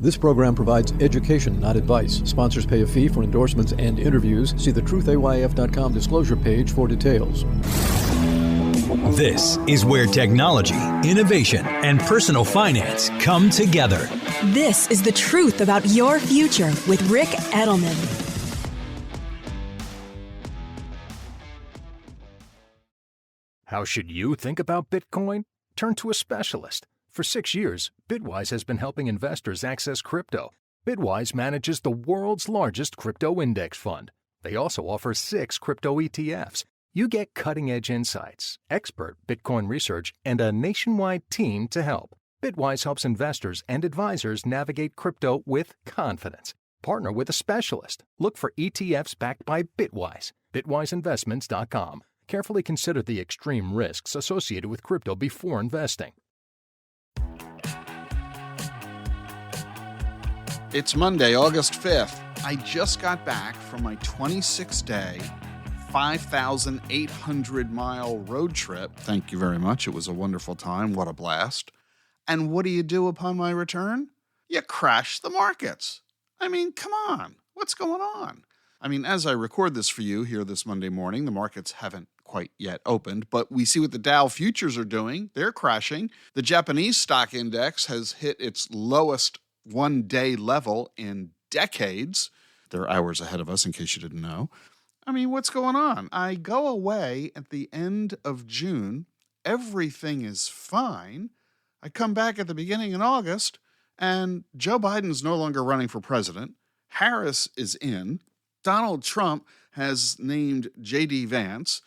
This program provides education, not advice. Sponsors pay a fee for endorsements and interviews. See the truthayf.com disclosure page for details. This is where technology, innovation, and personal finance come together. This is the truth about your future with Rick Edelman. How should you think about Bitcoin? Turn to a specialist. For 6 years, Bitwise has been helping investors access crypto. Bitwise manages the world's largest crypto index fund. They also offer 6 crypto ETFs. You get cutting-edge insights, expert Bitcoin research, and a nationwide team to help. Bitwise helps investors and advisors navigate crypto with confidence. Partner with a specialist. Look for ETFs backed by Bitwise. BitwiseInvestments.com. Carefully consider the extreme risks associated with crypto before investing. It's Monday, August 5th. I just got back from my 26-day, 5,800-mile road trip. Thank you very much. It was a wonderful time. What a blast. And what do you do upon my return? You crash the markets. I mean, come on. What's going on? I mean, as I record this for you here this Monday morning, the markets haven't quite yet opened, but we see what the Dow futures are doing. They're crashing. The Japanese stock index has hit its lowest one-day level in decades. They're hours ahead of us, in case you didn't know. I mean, what's going on? I go away at the end of June. Everything is fine. I come back at the beginning in August, and Joe Biden's no longer running for president. Harris is in. Donald Trump has named J.D. Vance.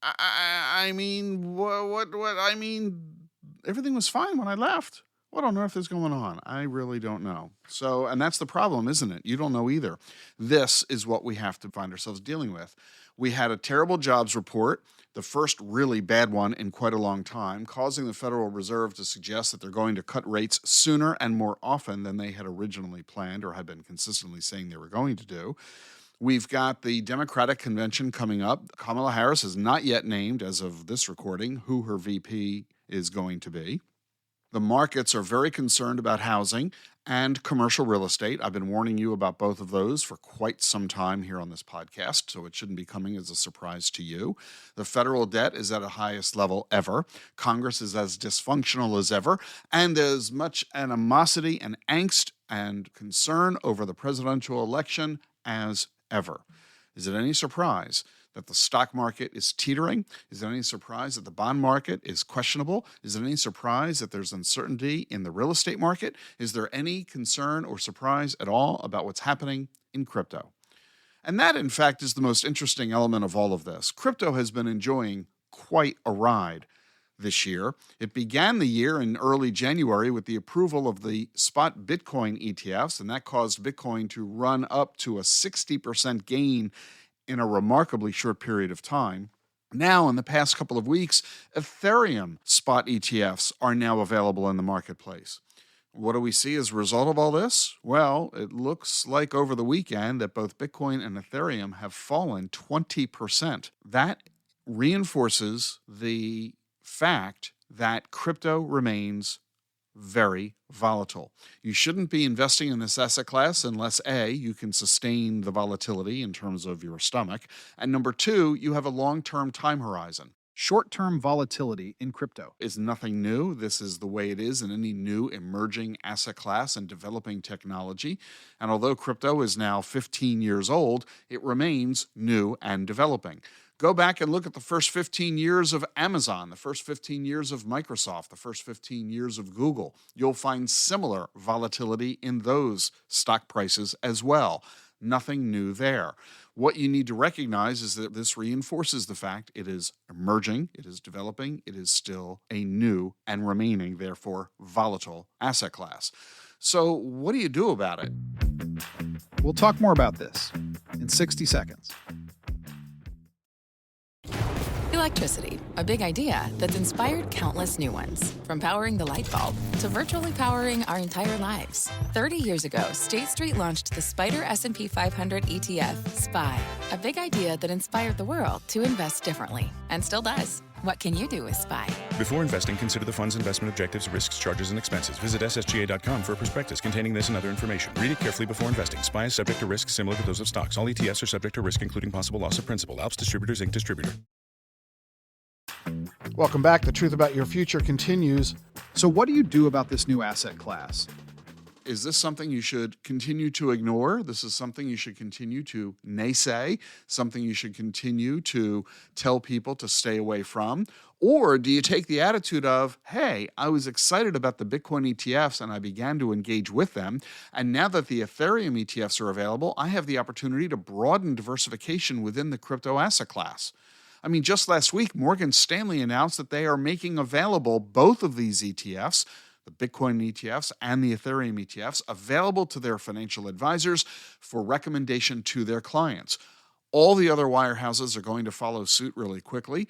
I mean, what? I mean, everything was fine when I left. What on earth is going on? I really don't know. So, and that's the problem, isn't it? You don't know either. This is what we have to find ourselves dealing with. We had a terrible jobs report, the first really bad one in quite a long time, causing the Federal Reserve to suggest that they're going to cut rates sooner and more often than they had originally planned or had been consistently saying they were going to do. We've got the Democratic convention coming up. Kamala Harris is not yet named, as of this recording, who her VP is going to be. The markets are very concerned about housing and commercial real estate. I've been warning you about both of those for quite some time here on this podcast, so it shouldn't be coming as a surprise to you. The federal debt is at a highest level ever. Congress is as dysfunctional as ever, and as much animosity and angst and concern over the presidential election as ever. Is it any surprise that the stock market is teetering? Is it any surprise that the bond market is questionable? Is it any surprise that there's uncertainty in the real estate market? Is there any concern or surprise at all about what's happening in crypto? And that, in fact, is the most interesting element of all of this. Crypto has been enjoying quite a ride this year. It began the year in early January with the approval of the spot Bitcoin ETFs, and that caused Bitcoin to run up to a 60% gain in a remarkably short period of time. Now, in the past couple of weeks, Ethereum spot ETFs are now available in the marketplace. What do we see as a result of all this? Well, it looks like over the weekend that both Bitcoin and Ethereum have fallen 20%. That reinforces the fact that crypto remains very volatile. You shouldn't be investing in this asset class unless A, you can sustain the volatility in terms of your stomach, and number two, you have a long-term time horizon. Short-term volatility in crypto is nothing new. This is the way it is in any new emerging asset class and developing technology. And although crypto is now 15 years old, it remains new and developing. Go back and look at the first 15 years of Amazon, the first 15 years of Microsoft, the first 15 years of Google. You'll find similar volatility in those stock prices as well. Nothing new there. What you need to recognize is that this reinforces the fact it is emerging, it is developing, it is still a new and remaining, therefore, volatile asset class. So what do you do about it? We'll talk more about this in 60 seconds. Electricity, a big idea that's inspired countless new ones. From powering the light bulb to virtually powering our entire lives. 30 years ago, State Street launched the Spider S&P 500 ETF, SPY. A big idea that inspired the world to invest differently, and still does. What can you do with SPY? Before investing, consider the fund's investment objectives, risks, charges, and expenses. Visit ssga.com for a prospectus containing this and other information. Read it carefully before investing. SPY is subject to risks similar to those of stocks. All ETFs are subject to risk, including possible loss of principal. Alps Distributors, Inc. Distributor. Welcome back. The Truth About Your Future continues. So what do you do about this new asset class? Is this something you should continue to ignore? This is something you should continue to naysay, something you should continue to tell people to stay away from? Or do you take the attitude of, hey, I was excited about the Bitcoin ETFs and I began to engage with them, and now that the Ethereum ETFs are available, I have the opportunity to broaden diversification within the crypto asset class? I mean, just last week, Morgan Stanley announced that they are making available both of these ETFs, the Bitcoin ETFs and the Ethereum ETFs, available to their financial advisors for recommendation to their clients. All the other wirehouses are going to follow suit really quickly.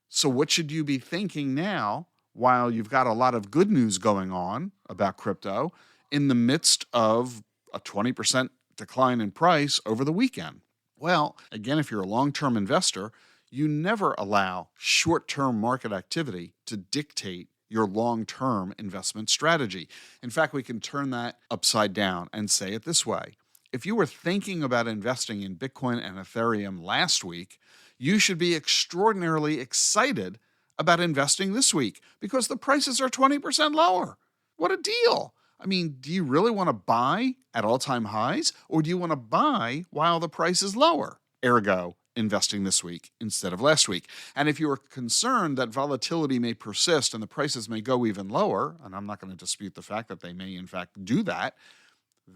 So what should you be thinking now, while you've got a lot of good news going on about crypto, in the midst of a 20% decline in price over the weekend? Well, again, if you're a long-term investor, you never allow short-term market activity to dictate your long-term investment strategy. In fact, we can turn that upside down and say it this way. If you were thinking about investing in Bitcoin and Ethereum last week, you should be extraordinarily excited about investing this week because the prices are 20% lower. What a deal. I mean, do you really want to buy at all-time highs, or do you want to buy while the price is lower? Ergo, investing this week instead of last week. And if you are concerned that volatility may persist and the prices may go even lower, and I'm not going to dispute the fact that they may in fact do that,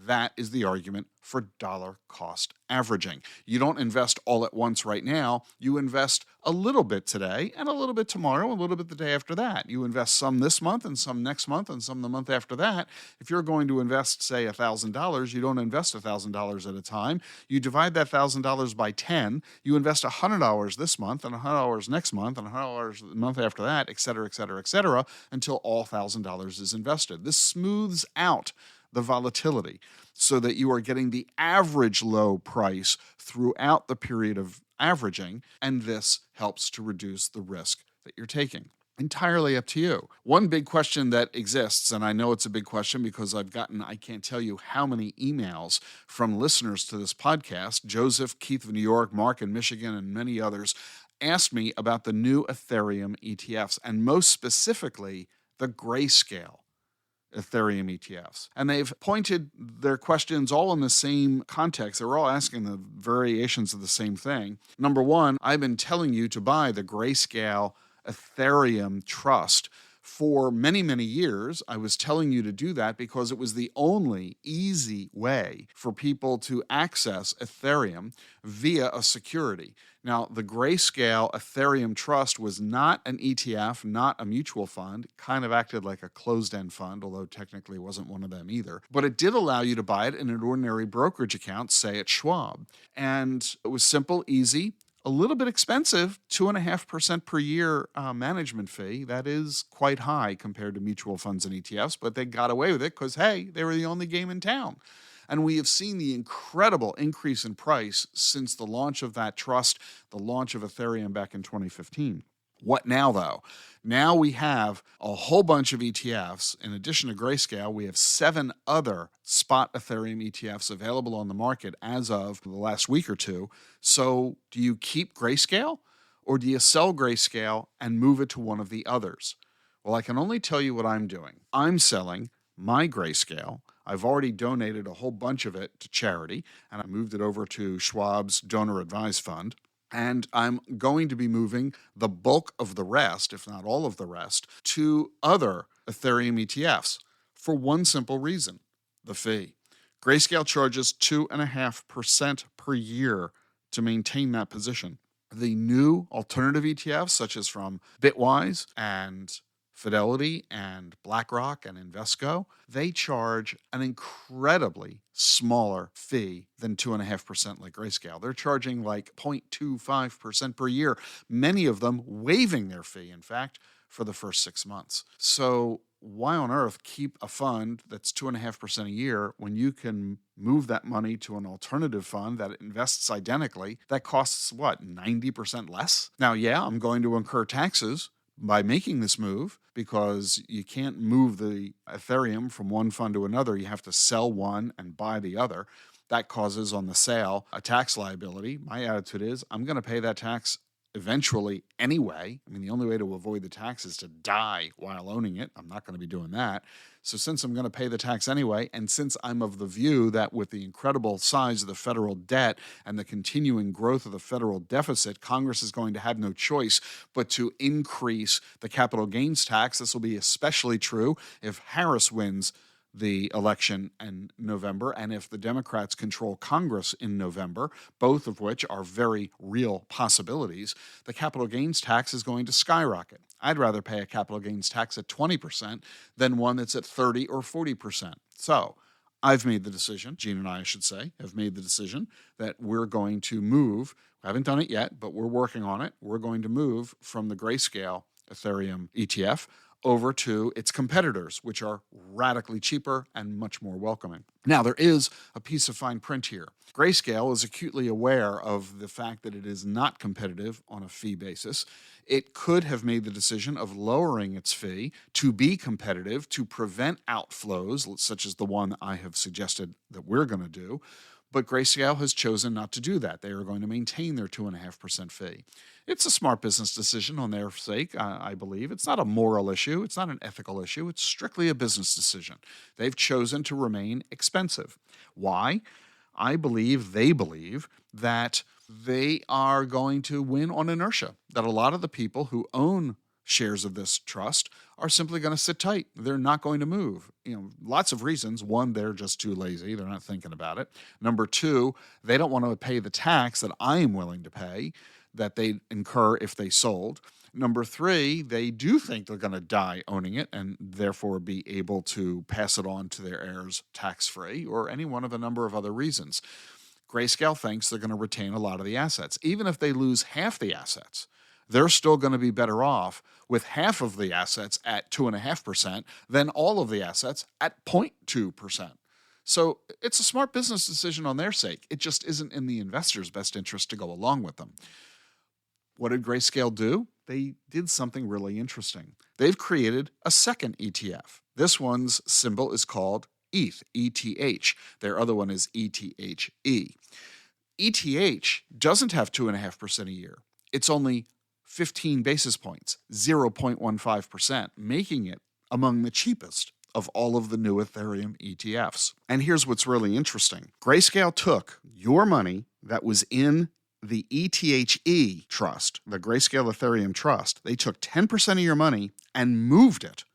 that is the argument for dollar cost averaging. You don't invest all at once right now. You invest a little bit today and a little bit tomorrow and a little bit the day after that. You invest some this month and some next month and some the month after that. If you're going to invest, say, $1,000, you don't invest $1,000 at a time. You divide that $1,000 by 10. You invest $100 this month and $100 next month and $100 the month after that, et cetera, et cetera, et cetera, until all $1,000 is invested. This smooths out the volatility so that you are getting the average low price throughout the period of averaging, and this helps to reduce the risk that you're taking. Entirely up to you. One big question that exists, and I know it's a big question because I've gotten, I can't tell you how many emails from listeners to this podcast, Joseph, Keith of New York, Mark in Michigan, and many others, asked me about the new Ethereum ETFs, and most specifically, the Grayscale Ethereum ETFs. And they've pointed their questions all in the same context. They're all asking the variations of the same thing. Number one, I've been telling you to buy the Grayscale Ethereum Trust for many, many years. I was telling you to do that because it was the only easy way for people to access Ethereum via a security. Now, the Grayscale Ethereum Trust was not an ETF, not a mutual fund. It kind of acted like a closed-end fund, although technically it wasn't one of them either. But it did allow you to buy it in an ordinary brokerage account, say at Schwab. And it was simple, easy, a little bit expensive, 2.5% per year management fee. That is quite high compared to mutual funds and ETFs, but they got away with it because, hey, they were the only game in town. And we have seen the incredible increase in price since the launch of that trust, the launch of Ethereum back in 2015. What now, though? Now we have a whole bunch of ETFs. In addition to Grayscale, we have 7 other spot Ethereum ETFs available on the market as of the last week or two. So do you keep Grayscale, or do you sell Grayscale and move it to one of the others? Well, I can only tell you what I'm doing. I'm selling my Grayscale. I've already donated a whole bunch of it to charity, and I moved it over to Schwab's Donor Advised Fund. And I'm going to be moving the bulk of the rest, if not all of the rest, to other Ethereum ETFs for one simple reason: the fee. Grayscale charges 2.5% per year to maintain that position. The new alternative ETFs, such as from Bitwise and Fidelity and BlackRock and Invesco, they charge an incredibly smaller fee than 2.5% like Grayscale. They're charging like 0.25% per year, many of them waiving their fee, in fact, for the first 6 months. So why on earth keep a fund that's 2.5% a year when you can move that money to an alternative fund that invests identically that costs, 90% less? Now, yeah, I'm going to incur taxes by making this move because you can't move the Ethereum from one fund to another. You have to sell one and buy the other. That causes on the sale a tax liability. My attitude is I'm going to pay that tax eventually anyway. I mean, the only way to avoid the tax is to die while owning it. I'm not going to be doing that. So since I'm going to pay the tax anyway, and since I'm of the view that with the incredible size of the federal debt and the continuing growth of the federal deficit, Congress is going to have no choice but to increase the capital gains tax. This will be especially true if Harris wins the election in November, and if the Democrats control Congress in November, both of which are very real possibilities, the capital gains tax is going to skyrocket. I'd rather pay a capital gains tax at 20% than one that's at 30 or 40%. So I've made the decision, Gene and I should say, have made the decision that we're going to move, we haven't done it yet, but we're working on it, we're going to move from the Grayscale Ethereum ETF over to its competitors, which are radically cheaper and much more welcoming. Now, there is a piece of fine print here. Grayscale is acutely aware of the fact that it is not competitive on a fee basis. It could have made the decision of lowering its fee to be competitive, to prevent outflows, such as the one I have suggested that we're going to do. But Grayscale has chosen not to do that. They are going to maintain their 2.5% fee. It's a smart business decision on their sake, I believe. It's not a moral issue. It's not an ethical issue. It's strictly a business decision. They've chosen to remain expensive. Why? I believe they believe that they are going to win on inertia, that a lot of the people who own shares of this trust are simply going to sit tight. They're not going to move. Lots of reasons. One, they're just too lazy. They're not thinking about it. Number two, they don't want to pay the tax that I am willing to pay that they'd incur if they sold. Number three, they do think they're going to die owning it and therefore be able to pass it on to their heirs tax-free, or any one of a number of other reasons. Grayscale thinks they're going to retain a lot of the assets. Even if they lose half the assets, they're still going to be better off with half of the assets at 2.5% than all of the assets at 0.2%. So it's a smart business decision on their sake. It just isn't in the investor's best interest to go along with them. What did Grayscale do? They did something really interesting. They've created a second ETF. This one's symbol is called ETH, ETH. Their other one is ETHE. ETH doesn't have 2.5% a year. It's only 15 basis points, 0.15%, making it among the cheapest of all of the new Ethereum ETFs. And here's what's really interesting. Grayscale took your money that was in the ETHE trust, the Grayscale Ethereum trust. They took 10% of your money and moved it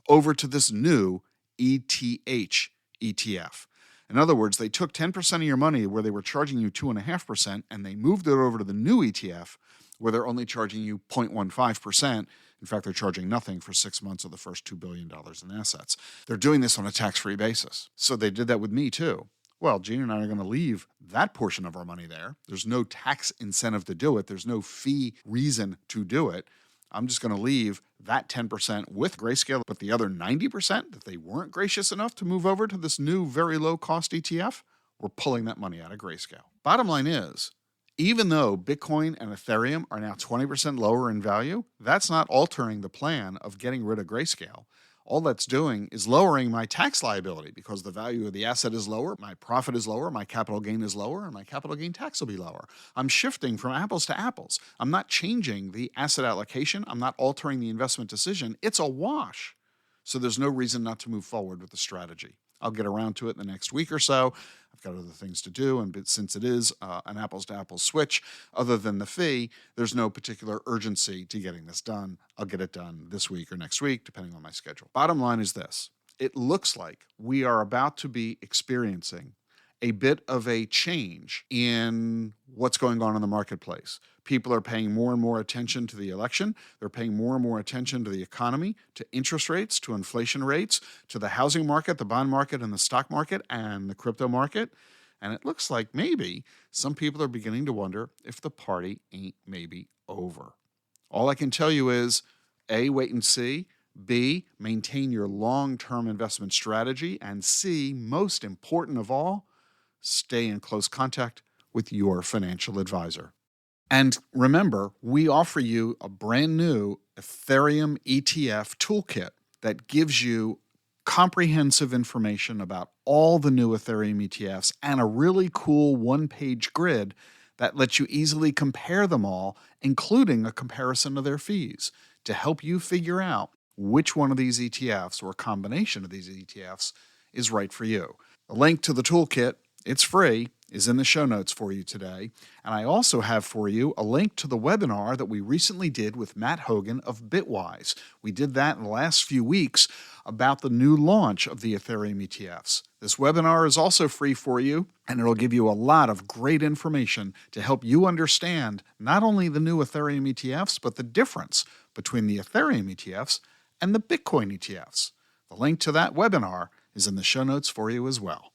over to this new ETH ETF. In other words, they took 10% of your money where they were charging you 2.5%, and they moved it over to the new ETF where they're only charging you 0.15%. In fact, they're charging nothing for 6 months of the first $2 billion in assets. They're doing this on a tax-free basis. So they did that with me too. Well, Gene and I are going to leave that portion of our money there. There's no tax incentive to do it. There's no fee reason to do it. I'm just going to leave that 10% with Grayscale, but the other 90% that they weren't gracious enough to move over to this new very low-cost ETF, we're pulling that money out of Grayscale. Bottom line is, even though Bitcoin and Ethereum are now 20% lower in value, that's not altering the plan of getting rid of Grayscale. All that's doing is lowering my tax liability because the value of the asset is lower, my profit is lower, my capital gain is lower, and my capital gain tax will be lower. I'm shifting from apples to apples. I'm not changing the asset allocation. I'm not altering the investment decision. It's a wash. So there's no reason not to move forward with the strategy. I'll get around to it in the next week or so. I've got other things to do, and since it is an apples-to-apples switch, other than the fee, there's no particular urgency to getting this done. I'll get it done this week or next week, depending on my schedule. Bottom line is this. It looks like we are about to be experiencing a bit of a change in what's going on in the marketplace. People are paying more and more attention to the election. They're paying more and more attention to the economy, to interest rates, to inflation rates, to the housing market, the bond market, and the stock market, and the crypto market. And it looks like maybe some people are beginning to wonder if the party ain't maybe over. All I can tell you is, A, wait and see. B, maintain your long-term investment strategy. And C, most important of all, stay in close contact with your financial advisor. And remember, we offer you a brand new Ethereum ETF toolkit that gives you comprehensive information about all the new Ethereum ETFs and a really cool one-page grid that lets you easily compare them all, including a comparison of their fees, to help you figure out which one of these ETFs or a combination of these ETFs is right for you. The link to the toolkit, it's free, is in the show notes for you today. And I also have for you a link to the webinar that we recently did with Matt Hogan of Bitwise. We did that in the last few weeks about the new launch of the Ethereum ETFs. This webinar is also free for you, and it'll give you a lot of great information to help you understand not only the new Ethereum ETFs, but the difference between the Ethereum ETFs and the Bitcoin ETFs. The link to that webinar is in the show notes for you as well.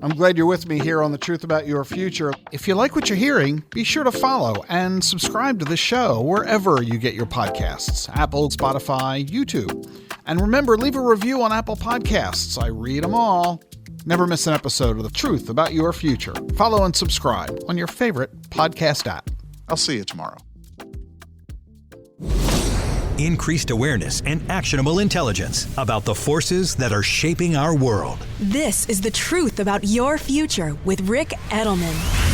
I'm glad you're with me here on The Truth About Your Future. If you like what you're hearing, be sure to follow and subscribe to the show wherever you get your podcasts, Apple, Spotify, YouTube. And remember, leave a review on Apple Podcasts. I read them all. Never miss an episode of The Truth About Your Future. Follow and subscribe on your favorite podcast app. I'll see you tomorrow. Increased awareness and actionable intelligence about the forces that are shaping our world. This is The Truth About Your Future with Rick Edelman.